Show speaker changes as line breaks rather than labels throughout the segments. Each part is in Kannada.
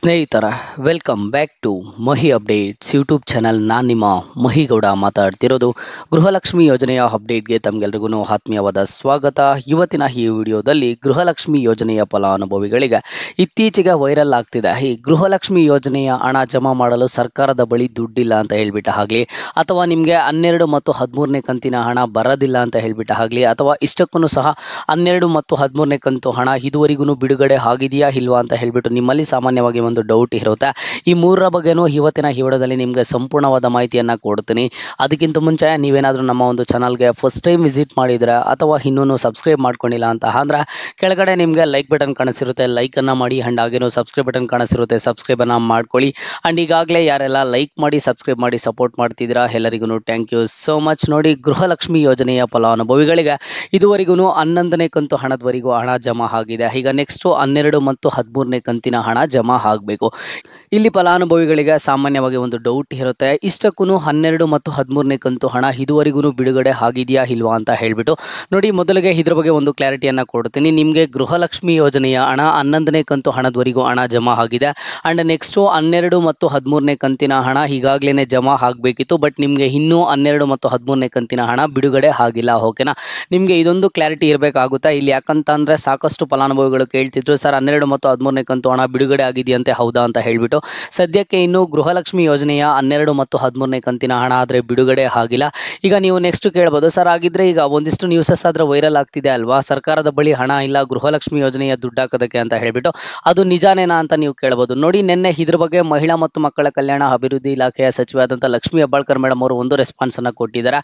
ಸ್ನೇಹಿತರ welcome back to Mahi updates YouTube channel. ನಾನು ನಿಮ್ಮ ಮಹಿಗೌಡ ಮಾತಾಡ್ತಿರೋದು. ಗೃಹಲಕ್ಷ್ಮಿ ಯೋಜನೆಯ ಅಪ್ಡೇಟ್ಗೆ ತಮಗೆಲ್ರಿಗೂ ಆತ್ಮೀಯವಾದ ಸ್ವಾಗತ. ಇವತ್ತಿನ ಈ ವಿಡಿಯೋದಲ್ಲಿ ಗೃಹಲಕ್ಷ್ಮಿ ಯೋಜನೆಯ ಫಲಾನುಭವಿಗಳಿಗೆ ಇತ್ತೀಚೆಗೆ ವೈರಲ್ ಆಗ್ತಿದೆ ಈ ಗೃಹಲಕ್ಷ್ಮಿ ಯೋಜನೆಯ ಹಣ ಜಮಾ ಮಾಡಲು ಸರ್ಕಾರದ ಬಳಿ ದುಡ್ಡಿಲ್ಲ ಅಂತ ಹೇಳ್ಬಿಟ್ಟ ಆಗಲಿ, ಅಥವಾ ನಿಮಗೆ 12 ಮತ್ತು 13ನೇ ಕಂತಿನ ಹಣ ಬರೋದಿಲ್ಲ ಅಂತ ಹೇಳ್ಬಿಟ್ಟ ಆಗಲಿ, ಅಥವಾ ಇಷ್ಟಕ್ಕೂ ಸಹ 12 ಮತ್ತು 13ನೇ ಕಂತು ಹಣ ಇದುವರೆಗೂ ಬಿಡುಗಡೆ ಆಗಿದೆಯಾ ಇಲ್ವಾ ಅಂತ ಹೇಳ್ಬಿಟ್ಟು ನಿಮ್ಮಲ್ಲಿ ಸಾಮಾನ್ಯವಾಗಿ ಒಂದು ಡೌಟ್ ಇರುತ್ತೆ. ಈ ಮೂರರ ಬಗ್ಗೆನೂ ಇವತ್ತಿನ ವಿಡಿಯೋದಲ್ಲಿ ನಿಮಗೆ ಸಂಪೂರ್ಣವಾದ ಮಾಹಿತಿಯನ್ನು ಕೊಡ್ತೀನಿ. ಅದಕ್ಕಿಂತ ಮುಂಚೆ ನೀವೇನಾದರೂ ನಮ್ಮ ಒಂದು ಚಾನಲ್ಗೆ ಫಸ್ಟ್ ಟೈಮ್ ವಿಸಿಟ್ ಮಾಡಿದರೆ ಅಥವಾ ಇನ್ನೂ ಸಬ್ಸ್ಕ್ರೈಬ್ ಮಾಡ್ಕೊಂಡಿಲ್ಲ ಅಂತ ಅಂದರೆ ಕೆಳಗಡೆ ನಿಮಗೆ ಲೈಕ್ ಬಟನ್ ಕಾಣಿಸಿರುತ್ತೆ, ಲೈಕನ್ನು ಮಾಡಿ. ಆ್ಯಂಡ್ ಹಾಗೇನು ಸಬ್ಸ್ಕ್ರೈಬ್ ಬಟನ್ ಕಾಣಿಸಿರುತ್ತೆ, ಸಬ್ಸ್ಕ್ರೈಬನ್ನು ಮಾಡ್ಕೊಳ್ಳಿ. ಆ್ಯಂಡ್ ಈಗಾಗಲೇ ಯಾರೆಲ್ಲ ಲೈಕ್ ಮಾಡಿ ಸಬ್ಸ್ಕ್ರೈಬ್ ಮಾಡಿ ಸಪೋರ್ಟ್ ಮಾಡ್ತಿದ್ದೀರಾ ಎಲ್ಲರಿಗೂ ಥ್ಯಾಂಕ್ ಯು ಸೋ ಮಚ್. ನೋಡಿ, ಗೃಹಲಕ್ಷ್ಮಿ ಯೋಜನೆಯ ಫಲಾನುಭವಿಗಳಿಗೆ ಇದುವರೆಗೂ 11ನೇ ಕಂತು ಹಣದವರೆಗೂ ಹಣ ಜಮಾ ಆಗಿದೆ. ಈಗ ನೆಕ್ಸ್ಟು 12 ಮತ್ತು 13ನೇ ಕಂತಿನ ಹಣ ಜಮಾ ಆಗಬೇಕು. ಇಲ್ಲಿ ಫಲಾನುಭವಿಗಳಿಗೆ ಸಾಮಾನ್ಯವಾಗಿ ಒಂದು ಡೌಟ್ ಇರುತ್ತೆ, ಇಷ್ಟಕ್ಕೂ 12 ಮತ್ತು 13ನೇ ಕಂತು ಹಣ ಇದುವರೆಗೂ ಬಿಡುಗಡೆ ಆಗಿದೆಯಾ ಇಲ್ವಾ ಅಂತ ಹೇಳ್ಬಿಟ್ಟು. ನೋಡಿ, ಮೊದಲಿಗೆ ಇದ್ರ ಬಗ್ಗೆ ಒಂದು ಕ್ಲಾರಿಟಿಯನ್ನು ಕೊಡ್ತೀನಿ. ನಿಮಗೆ ಗೃಹಲಕ್ಷ್ಮಿ ಯೋಜನೆಯ ಹಣ 11ನೇ ಕಂತು ಹಣದವರೆಗೂ ಹಣ ಜಮಾ ಆಗಿದೆ. ಆ್ಯಂಡ್ ನೆಕ್ಸ್ಟು 12 ಮತ್ತು 13ನೇ ಕಂತಿನ ಹಣ ಈಗಾಗಲೇ ಜಮಾ ಆಗಬೇಕಿತ್ತು, ಬಟ್ ನಿಮಗೆ ಇನ್ನೂ 12 ಮತ್ತು 13ನೇ ಕಂತಿನ ಹಣ ಬಿಡುಗಡೆ ಆಗಿಲ್ಲ. ಓಕೆನಾ, ನಿಮಗೆ ಇದೊಂದು ಕ್ಲಾರಿಟಿ ಇರಬೇಕಾಗುತ್ತಾ ಇಲ್ಲಿ. ಯಾಕಂತ ಅಂದರೆ ಸಾಕಷ್ಟು ಫಲಾನುಭವಿಗಳು ಕೇಳ್ತಿದ್ರು, ಸರ್ 12 ಮತ್ತು 13ನೇ ಕಂತು ಹಣ ಬಿಡುಗಡೆ ಆಗಿದೆಯಂತೆ ಹೌದಾ ಅಂತ ಹೇಳ್ಬಿಟ್ಟು. ಸದ್ಯಕ್ಕೆ ಇನ್ನು ಗೃಹಲಕ್ಷ್ಮಿ ಯೋಜನೆಯ 12 ಮತ್ತು 13ನೇ ಕಂತಿನ ಹಣ ಆದರೆ ಬಿಡುಗಡೆ ಆಗಿಲ್ಲ. ಈಗ ನೀವು ನೆಕ್ಸ್ಟ್ ಕೇಳ್ಬೋದು, ಸರ್ ಆಗಿದ್ರೆ ಈಗ ಒಂದಿಷ್ಟು ನ್ಯೂಸಸ್ ಆದರೆ ವೈರಲ್ ಆಗ್ತಿದೆ ಅಲ್ವಾ, ಸರ್ಕಾರದ ಬಳಿ ಹಣ ಇಲ್ಲ ಗೃಹಲಕ್ಷ್ಮಿ ಯೋಜನೆಯ ದುಡ್ಡು ಹಾಕೋದಕ್ಕೆ ಅಂತ ಹೇಳ್ಬಿಟ್ಟು. ಅದು ನಿಜಾನೇನಾ ಅಂತ ನೀವು ಕೇಳ್ಬೋದು. ನೋಡಿ, ನಿನ್ನೆ ಇದ್ರ ಬಗ್ಗೆ ಮಹಿಳಾ ಮತ್ತು ಮಕ್ಕಳ ಕಲ್ಯಾಣ ಅಭಿವೃದ್ಧಿ ಇಲಾಖೆಯ ಸಚಿವರಾದಂಥ ಲಕ್ಷ್ಮೀ ಹೆಬ್ಬಾಳ್ಕರ್ ಮೇಡಮ್ ಅವರು ಒಂದು ರೆಸ್ಪಾನ್ಸ್ ಅನ್ನು ಕೊಟ್ಟಿದ್ದಾರೆ.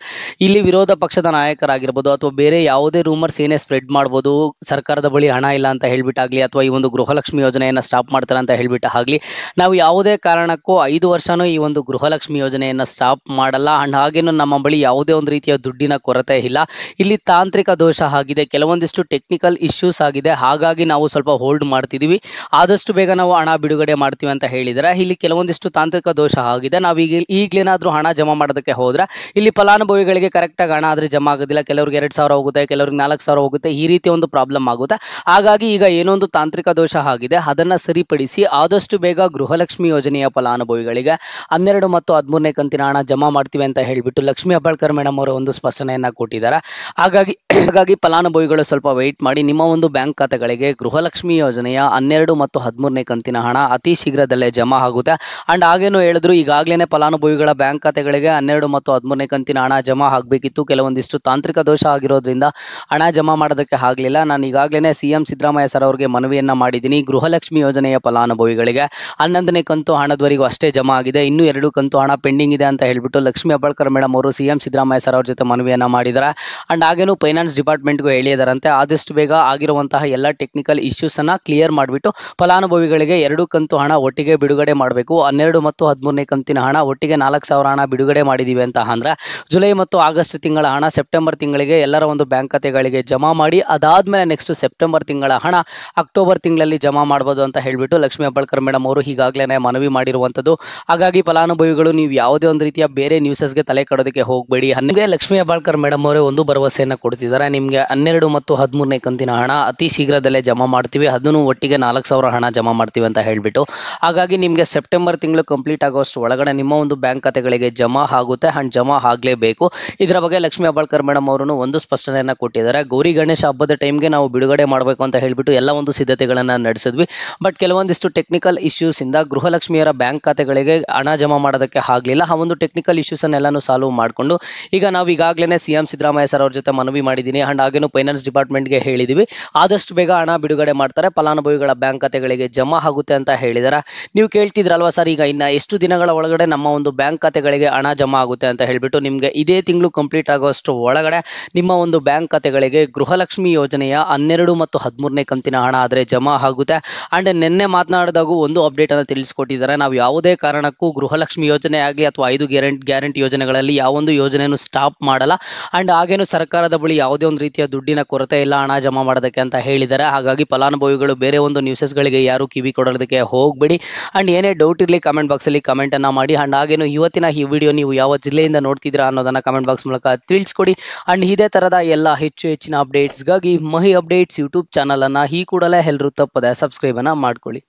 ಇಲ್ಲಿ ವಿರೋಧ ಪಕ್ಷದ ನಾಯಕರಾಗಿರ್ಬೋದು ಅಥವಾ ಬೇರೆ ಯಾವುದೇ ರೂಮರ್ಸ್ ಏನೇ ಸ್ಪ್ರೆಡ್ ಮಾಡ್ಬೋದು, ಸರ್ಕಾರದ ಬಳಿ ಹಣ ಇಲ್ಲ ಅಂತ ಹೇಳ್ಬಿಟ್ಟಾಗಲಿ ಅಥವಾ ಈ ಒಂದು ಗೃಹಲಕ್ಷ್ಮಿ ಯೋಜನೆಯನ್ನು ಸ್ಟಾಪ್ ಮಾಡ್ತಾರೆ ಅಂತ ಹೇಳ್ಬಿಟ್ಟು ಆಗಲಿ, ನಾವು ಯಾವುದೇ ಕಾರಣಕ್ಕೂ 5 ವರ್ಷನೂ ಈ ಒಂದು ಗೃಹಲಕ್ಷ್ಮಿ ಯೋಜನೆಯನ್ನು ಸ್ಟಾಪ್ ಮಾಡಲ್ಲ. ಆ್ಯಂಡ್ ಹಾಗೇನು ನಮ್ಮ ಬಳಿ ಯಾವುದೇ ಒಂದು ರೀತಿಯ ದುಡ್ಡಿನ ಕೊರತೆ ಇಲ್ಲ. ಇಲ್ಲಿ ತಾಂತ್ರಿಕ ದೋಷ ಆಗಿದೆ, ಕೆಲವೊಂದಿಷ್ಟು ಟೆಕ್ನಿಕಲ್ ಇಶ್ಯೂಸ್ ಆಗಿದೆ, ಹಾಗಾಗಿ ನಾವು ಸ್ವಲ್ಪ ಹೋಲ್ಡ್ ಮಾಡ್ತಿದ್ದೀವಿ. ಆದಷ್ಟು ಬೇಗ ನಾವು ಹಣ ಬಿಡುಗಡೆ ಮಾಡ್ತೀವಿ ಅಂತ ಹೇಳಿದರೆ ಇಲ್ಲಿ ಕೆಲವೊಂದಿಷ್ಟು ತಾಂತ್ರಿಕ ದೋಷ ಆಗಿದೆ. ನಾವು ಈಗಲೇನಾದರೂ ಹಣ ಜಮಾ ಮಾಡೋದಕ್ಕೆ ಹೋದರೆ ಇಲ್ಲಿ ಫಲಾನುಭವಿಗಳಿಗೆ ಕರೆಕ್ಟಾಗಿ ಹಣ ಆದರೆ ಜಮಾ ಆಗೋದಿಲ್ಲ. ಕೆಲವ್ರಿಗೆ 2,000 ಹೋಗುತ್ತೆ, ಕೆಲವ್ರಿಗೆ 4,000 ಹೋಗುತ್ತೆ, ಈ ರೀತಿ ಒಂದು ಪ್ರಾಬ್ಲಮ್ ಆಗುತ್ತೆ. ಹಾಗಾಗಿ ಈಗ ಏನೊಂದು ತಾಂತ್ರಿಕ ದೋಷ ಆಗಿದೆ ಅದನ್ನು ಸರಿಪಡಿಸಿ ಆದಷ್ಟು ಬೇಗ ಗೃಹಲಕ್ಷ್ಮಿ ಯೋಜನೆಯ ಫಲಾನುಭವಿಗಳಿಗೆ 12 ಮತ್ತು 13ನೇ ಕಂತಿನ ಹಣ ಜಮಾ ಮಾಡ್ತೀವಿ ಅಂತ ಹೇಳಿಬಿಟ್ಟು ಲಕ್ಷ್ಮೀ ಹೆಬ್ಬಾಳ್ಕರ್ ಮೇಡಮ್ ಅವರು ಒಂದು ಸ್ಪಷ್ಟನೆಯನ್ನು ಕೊಟ್ಟಿದ್ದಾರೆ. ಹಾಗಾಗಿ ಫಲಾನುಭವಿಗಳು ಸ್ವಲ್ಪ ವೆಯ್ಟ್ ಮಾಡಿ. ನಿಮ್ಮ ಒಂದು ಬ್ಯಾಂಕ್ ಖಾತೆಗಳಿಗೆ ಗೃಹಲಕ್ಷ್ಮಿ ಯೋಜನೆಯ 12 ಮತ್ತು 13ನೇ ಕಂತಿನ ಹಣ ಅತಿ ಶೀಘ್ರದಲ್ಲೇ ಜಮಾ ಆಗುತ್ತೆ. ಆ್ಯಂಡ್ ಹಾಗೇನು ಹೇಳಿದ್ರು, ಈಗಾಗಲೇ ಫಲಾನುಭವಿಗಳ ಬ್ಯಾಂಕ್ ಖಾತೆಗಳಿಗೆ 12 ಮತ್ತು 13ನೇ ಕಂತಿನ ಹಣ ಜಮಾ ಆಗಬೇಕಿತ್ತು. ಕೆಲವೊಂದಿಷ್ಟು ತಾಂತ್ರಿಕ ದೋಷ ಆಗಿರೋದ್ರಿಂದ ಹಣ ಜಮಾ ಮಾಡೋದಕ್ಕೆ ಆಗಲಿಲ್ಲ. ನಾನು ಈಗಾಗಲೇ CM ಸಿದ್ದರಾಮಯ್ಯ ಸರ್ ಅವರಿಗೆ ಮನವಿಯನ್ನು ಮಾಡಿದ್ದೀನಿ. ಗೃಹಲಕ್ಷ್ಮಿ ಯೋಜನೆಯ ಫಲಾನುಭವಿಗಳಿಗೆ 11ನೇ ಕಂತು ಹಣದವರೆಗೂ ಅಷ್ಟೇ ಜಮಾ ಆಗಿದೆ, ಇನ್ನೂ 2 ಕಂತು ಹಣ ಪೆಂಡಿಂಗ್ ಇದೆ ಅಂತ ಹೇಳ್ಬಿಟ್ಟು ಲಕ್ಷ್ಮೀ ಹೆಬ್ಬಾಳ್ಕರ್ ಮೇಡಮ್ ಅವರು CM ಸಿದ್ದರಾಮಯ್ಯ ಸರ್ ಅವ್ರ ಜೊತೆ ಮನವಿಯನ್ನು ಮಾಡಿದ್ದಾರೆ. ಆ್ಯಂಡ್ ಹಾಗೇನು ಫೈನಾನ್ಸ್ ಡಿಪಾರ್ಟ್ಮೆಂಟ್ಗೂ ಹೇಳಿದಾರಂತೆ ಆದಷ್ಟು ಬೇಗ ಆಗಿರುವಂತಹ ಎಲ್ಲ ಟೆಕ್ನಿಕಲ್ ಇಶ್ಯೂಸನ್ನು ಕ್ಲಿಯರ್ ಮಾಡಿಬಿಟ್ಟು ಫಲಾನುಭವಿಗಳಿಗೆ 2 ಕಂತು ಹಣ ಒಟ್ಟಿಗೆ ಬಿಡುಗಡೆ ಮಾಡಬೇಕು. 12 ಮತ್ತು 13ನೇ ಕಂತಿನ ಹಣ ಒಟ್ಟಿಗೆ 4,000 ಹಣ ಬಿಡುಗಡೆ ಮಾಡಿದ್ದೀವಿ ಅಂತ ಅಂದರೆ ಜುಲೈ ಮತ್ತು ಆಗಸ್ಟ್ ತಿಂಗಳ ಹಣ ಸೆಪ್ಟೆಂಬರ್ ತಿಂಗಳಿಗೆ ಎಲ್ಲರ ಒಂದು ಬ್ಯಾಂಕ್ ಖಾತೆಗಳಿಗೆ ಜಮಾ ಮಾಡಿ, ಅದಾದಮೇಲೆ ನೆಕ್ಸ್ಟ್ ಸೆಪ್ಟೆಂಬರ್ ತಿಂಗಳ ಹಣ ಅಕ್ಟೋಬರ್ ತಿಂಗಳಲ್ಲಿ ಜಮಾ ಮಾಡ್ಬೋದು ಅಂತ ಹೇಳಿಬಿಟ್ಟು ಲಕ್ಷ್ಮೀ ಹೆಬ್ಬಾಳ್ಕರ್ ಮೇಡಮ್ ಅವರು ಈಗಾಗಲೇ ಮನವಿ ಮಾಡಿರುವಂಥದ್ದು. ಹಾಗಾಗಿ ಫಲಾನುಭವಿಗಳು ನೀವು ಯಾವುದೇ ಒಂದು ರೀತಿಯ ಬೇರೆ ನ್ಯೂಸಸ್ಗೆ ತಲೆ ಕಡೋದಕ್ಕೆ ಹೋಗಬೇಡಿ. ನಿಮಗೆ ಲಕ್ಷ್ಮೀ ಹೆಬ್ಬಾಳ್ಕರ್ ಮೇಡಮ್ ಅವರೇ ಒಂದು ಭರವಸೆಯನ್ನು ಕೊಡ್ತಿದ್ದಾರೆ, ನಿಮಗೆ 12 ಮತ್ತು 13ನೇ ಕಂತಿನ ಹಣ ಅತಿ ಶೀಘ್ರದಲ್ಲೇ ಜಮಾ ಮಾಡ್ತೀವಿ, ಅದನ್ನು ಒಟ್ಟಿಗೆ 4,000 ಹಣ ಜಮಾ ಮಾಡ್ತೀವಿ ಅಂತ ಹೇಳಿಬಿಟ್ಟು. ಹಾಗಾಗಿ ನಿಮಗೆ ಸೆಪ್ಟೆಂಬರ್ ತಿಂಗಳು ಕಂಪ್ಲೀಟ್ ಆಗೋಷ್ಟು ಒಳಗಡೆ ನಿಮ್ಮ ಒಂದು ಬ್ಯಾಂಕ್ ಖಾತೆಗಳಿಗೆ ಜಮಾ ಆಗುತ್ತೆ. ಆ್ಯಂಡ್ ಜಮಾ ಆಗಲೇಬೇಕು. ಇದರ ಬಗ್ಗೆ ಲಕ್ಷ್ಮೀ ಹೆಬ್ಬಾಳ್ಕರ್ ಮೇಡಮ್ ಅವರು ಒಂದು ಸ್ಪಷ್ಟನೆಯನ್ನು ಕೊಟ್ಟಿದ್ದಾರೆ. ಗೌರಿ ಗಣೇಶ ಹಬ್ಬದ ಟೈಮ್ಗೆ ನಾವು ಬಿಡುಗಡೆ ಮಾಡಬೇಕು ಅಂತ ಹೇಳಿಬಿಟ್ಟು ಎಲ್ಲ ಒಂದು ಸಿದ್ಧತೆಗಳನ್ನು ನಡೆಸಿದ್ವಿ, ಬಟ್ ಕೆಲವೊಂದಿಷ್ಟು ಟೆಕ್ನಿಕಲ್ ಇಶ್ಯೂಸ್ ಇಂದ ಗೃಹಲಕ್ಷ್ಮಿಯರ ಬ್ಯಾಂಕ್ ಖಾತೆಗಳಿಗೆ ಹಣ ಜಮಾ ಮಾಡೋದಕ್ಕೆ ಆಗಲಿಲ್ಲ. ಆ ಒಂದು ಟೆಕ್ನಿಕಲ್ ಇಶ್ಯೂಸನ್ನೆಲ್ಲನೂ ಸಾಲ್ವ್ ಮಾಡಿಕೊಂಡು ಈಗ ನಾವು ಈಗಾಗಲೇ CM ಸಿದ್ದರಾಮಯ್ಯ ಸರ್ ಅವ್ರ ಜೊತೆ ಮನವಿ ಮಾಡಿದ್ದೀನಿ. ಆ್ಯಂಡ್ ಹಾಗೇನು ಫೈನಾನ್ಸ್ ಡಿಪಾರ್ಟ್ಮೆಂಟ್ಗೆ ಹೇಳಿದ್ದೀವಿ, ಆದಷ್ಟು ಬೇಗ ಹಣ ಬಿಡುಗಡೆ ಮಾಡ್ತಾರೆ, ಫಲಾನುಭವಿಗಳ ಬ್ಯಾಂಕ್ ಖಾತೆಗಳಿಗೆ ಜಮಾ ಆಗುತ್ತೆ ಅಂತ ಹೇಳಿದ್ದಾರೆ. ನೀವು ಕೇಳ್ತಿದ್ರಲ್ವಾ, ಸರ್ ಈಗ ಇನ್ನು ಎಷ್ಟು ದಿನಗಳ ಒಳಗಡೆ ನಮ್ಮ ಒಂದು ಬ್ಯಾಂಕ್ ಖಾತೆಗಳಿಗೆ ಹಣ ಜಮಾ ಆಗುತ್ತೆ ಅಂತ ಹೇಳಿಬಿಟ್ಟು. ನಿಮಗೆ ಇದೇ ತಿಂಗಳು ಕಂಪ್ಲೀಟ್ ಆಗೋಷ್ಟು ಒಳಗಡೆ ನಿಮ್ಮ ಒಂದು ಬ್ಯಾಂಕ್ ಖಾತೆಗಳಿಗೆ ಗೃಹಲಕ್ಷ್ಮಿ ಯೋಜನೆಯ 12 ಮತ್ತು 13ನೇ ಕಂತಿನ ಹಣ ಆದರೆ ಜಮಾ ಆಗುತ್ತೆ. ಆ್ಯಂಡ್ ನಿನ್ನೆ ಮಾತನಾಡಿದಾಗೂ ಒಂದು ಅಪ್ಡೇಟನ್ನು ತಿಳಿಸ್ಕೊಟ್ಟಿದ್ದಾರೆ, ನಾವು ಯಾವುದೇ ಕಾರಣಕ್ಕೂ ಗೃಹಲಕ್ಷ್ಮಿ ಯೋಜನೆ ಆಗಲಿ ಅಥವಾ 5 ಗ್ಯಾರಂಟಿ ಯೋಜನೆಗಳಲ್ಲಿ ಯಾವೊಂದು ಯೋಜನೆಯನ್ನು ಸ್ಟಾಪ್ ಮಾಡಲ್ಲ. ಆ್ಯಂಡ್ ಹಾಗೇನು ಸರ್ಕಾರದ ಬಳಿ ಯಾವುದೇ ಒಂದು ರೀತಿಯ ದುಡ್ಡಿನ ಕೊರತೆ ಇಲ್ಲ ಹಣ ಜಮಾ ಮಾಡೋದಕ್ಕೆ ಅಂತ ಹೇಳಿದ್ದಾರೆ. ಹಾಗಾಗಿ ಫಲಾನುಭವಿಗಳು ಬೇರೆ ಒಂದು ನ್ಯೂಸಸ್ಗಳಿಗೆ ಯಾರು ಕಿವಿ ಕೊಡೋದಕ್ಕೆ ಹೋಗಬೇಡಿ. ಆ್ಯಂಡ್ ಏನೇ ಡೌಟ್ ಇರಲಿ ಕಮೆಂಟ್ ಬಾಕ್ಸಲ್ಲಿ ಕಮೆಂಟನ್ನು ಮಾಡಿ. ಆ್ಯಂಡ್ ಹಾಗೇನು ಇವತ್ತಿನ ಈ ವಿಡಿಯೋ ನೀವು ಯಾವ ಜಿಲ್ಲೆಯಿಂದ ನೋಡ್ತಿದ್ದೀರಾ ಅನ್ನೋದನ್ನು ಕಮೆಂಟ್ ಬಾಕ್ಸ್ ಮೂಲಕ ತಿಳಿಸ್ಕೊಡಿ. ಆ್ಯಂಡ್ ಇದೇ ಥರದ ಎಲ್ಲ ಹೆಚ್ಚಿನ ಅಪ್ಡೇಟ್ಸ್ಗಾಗಿ ಮಹಿ ಅಪ್ಡೇಟ್ಸ್ ಯೂಟ್ಯೂಬ್ ಚಾನಲನ್ನು ಈ ಕೂಡಲೇ ಎಲ್ಲರೂ ತಪ್ಪದೆ ಸಬ್ಸ್ಕ್ರೈಬನ್ನು ಮಾಡ್ಕೊಳ್ಳಿ.